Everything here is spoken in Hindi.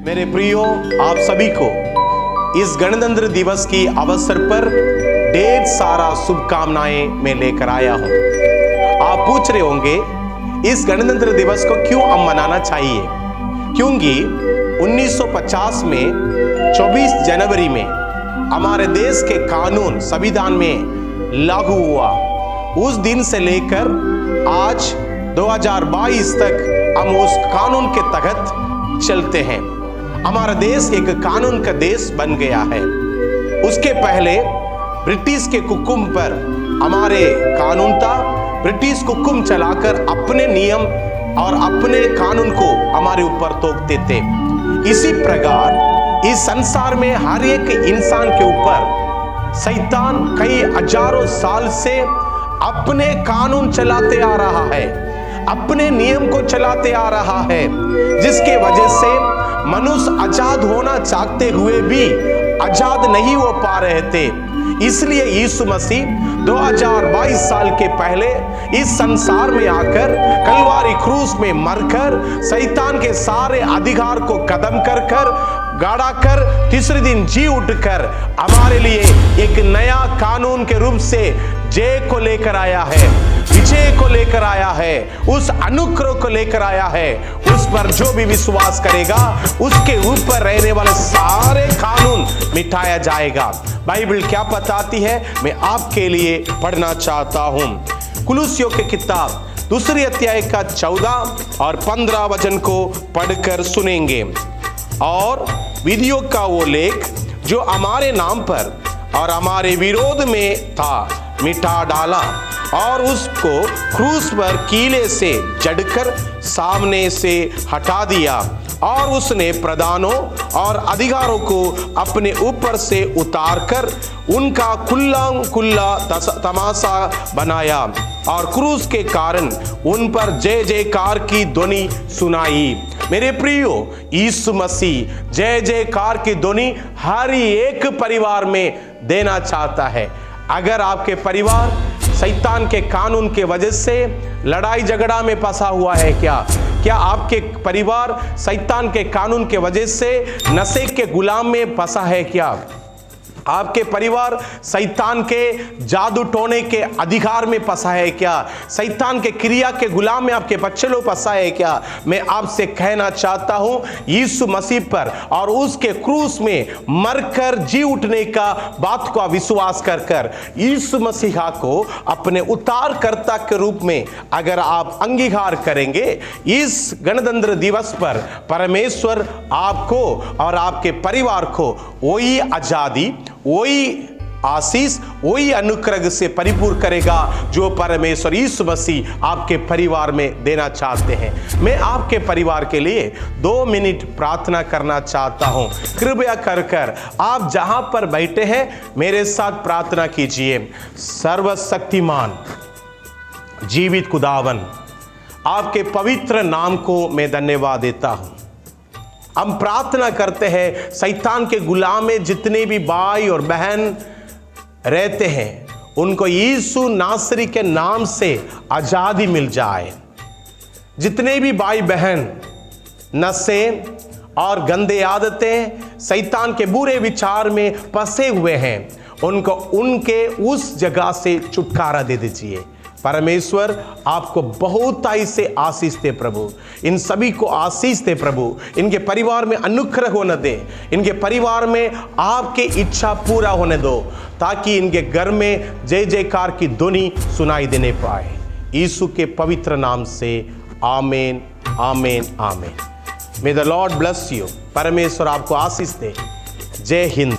मेरे प्रियो, आप सभी को इस गणतंत्र दिवस की अवसर पर ढेर सारा शुभकामनाएं मैं लेकर आया हूं। आप पूछ रहे होंगे इस गणतंत्र दिवस को क्यों हम मनाना चाहिए? क्योंकि 1950 में 24 जनवरी में हमारे देश के कानून संविधान में लागू हुआ। उस दिन से लेकर आज 2022 तक हम उस कानून के तहत चलते हैं। हमारा देश एक कानून का देश बन गया है। उसके पहले ब्रिटिश के हुक्म पर हमारे कानून था। ब्रिटिश हुक्म चलाकर अपने नियम और अपने कानून को हमारे ऊपर थोपते थे। इसी प्रकार इस संसार में हर एक इंसान के ऊपर शैतान कई हजारों साल से अपने कानून चलाते आ रहा है, अपने नियम को चलाते आ रहा है, जिसके वजह से मनुष्य आजाद होना चाहते हुए भी आजाद नहीं हो पा रहे थे। इसलिए यीशु मसीह 2022 साल के पहले इस संसार में आकर कलवारी क्रूस में मरकर शैतान के सारे अधिकार को खत्म कर गाड़ा कर तीसरे दिन जी उठकर हमारे लिए एक नया कानून के रूप से जय को लेकर आया है, विजय को लेकर आया है, उस अनुग्रह को लेकर आया है। उस पर जो भी विश्वास करेगा उसके ऊपर रहने वाले सारे कानून मिटाया जाएगा। बाइबल क्या बताती है, मैं आपके लिए पढ़ना चाहता हूं। कुलुस्सियों की किताब 2 अध्याय का 14 और 15 वचन को पढ़कर सुनेंगे। और विधियों का वो लेख जो हमारे नाम पर और हमारे विरोध में था मिटा डाला और उसको क्रूस पर कीले से जड़कर सामने से हटा दिया। और उसने प्रधानों और अधिकारों को अपने ऊपर से उतारकर उनका खुल्ला तमाशा बनाया और क्रूस के कारण उन पर जय जयकार की ध्वनि सुनाई। मेरे प्रियो, यीशु मसीह जय जयकार की ध्वनि हर एक परिवार में देना चाहता है। अगर आपके परिवार शैतान के कानून के वजह से लड़ाई झगड़ा में फंसा हुआ है, क्या आपके परिवार शैतान के कानून के वजह से नशे के गुलाम में फंसा है? क्या आपके परिवार शैतान के जादू टोने के अधिकार में फंसा है? क्या शैतान के क्रिया के गुलाम में आपके बच्चे लोग फंसा है? क्या मैं आपसे कहना चाहता हूं, यीशु मसीह पर और उसके क्रूस में मरकर जी उठने का बात को विश्वास कर यीशु मसीहा को अपने उद्धारकर्ता के रूप में अगर आप अंगीकार करेंगे, इस गणतंत्र दिवस पर परमेश्वर आपको और आपके परिवार को वही आजादी, वही आशीष, वही अनुग्रह से परिपूर्ण करेगा जो परमेश्वर यीशु मसीह आपके परिवार में देना चाहते हैं। मैं आपके परिवार के लिए 2 मिनट प्रार्थना करना चाहता हूं। कृपया कर आप जहां पर बैठे हैं मेरे साथ प्रार्थना कीजिए। सर्वशक्तिमान जीवित खुदावन, आपके पवित्र नाम को मैं धन्यवाद देता हूं। हम प्रार्थना करते हैं शैतान के गुलाम में जितने भी भाई और बहन रहते हैं उनको यीशु नासरी के नाम से आजादी मिल जाए। जितने भी भाई बहन नशे और गंदे आदतें शैतान के बुरे विचार में फंसे हुए हैं उनको उनके उस जगह से छुटकारा दे दीजिए। परमेश्वर आपको बहुत ही से आशीष दे प्रभु, इन सभी को आशीष दे प्रभु। इनके परिवार में अनुग्रह होने दे, इनके परिवार में आपके इच्छा पूरा होने दो, ताकि इनके घर में जय जयकार की ध्वनि सुनाई देने पाए। यीशु के पवित्र नाम से आमीन, आमीन, आमीन। मे द लॉर्ड ब्लेस यू। परमेश्वर आपको आशीष दे। जय हिंद।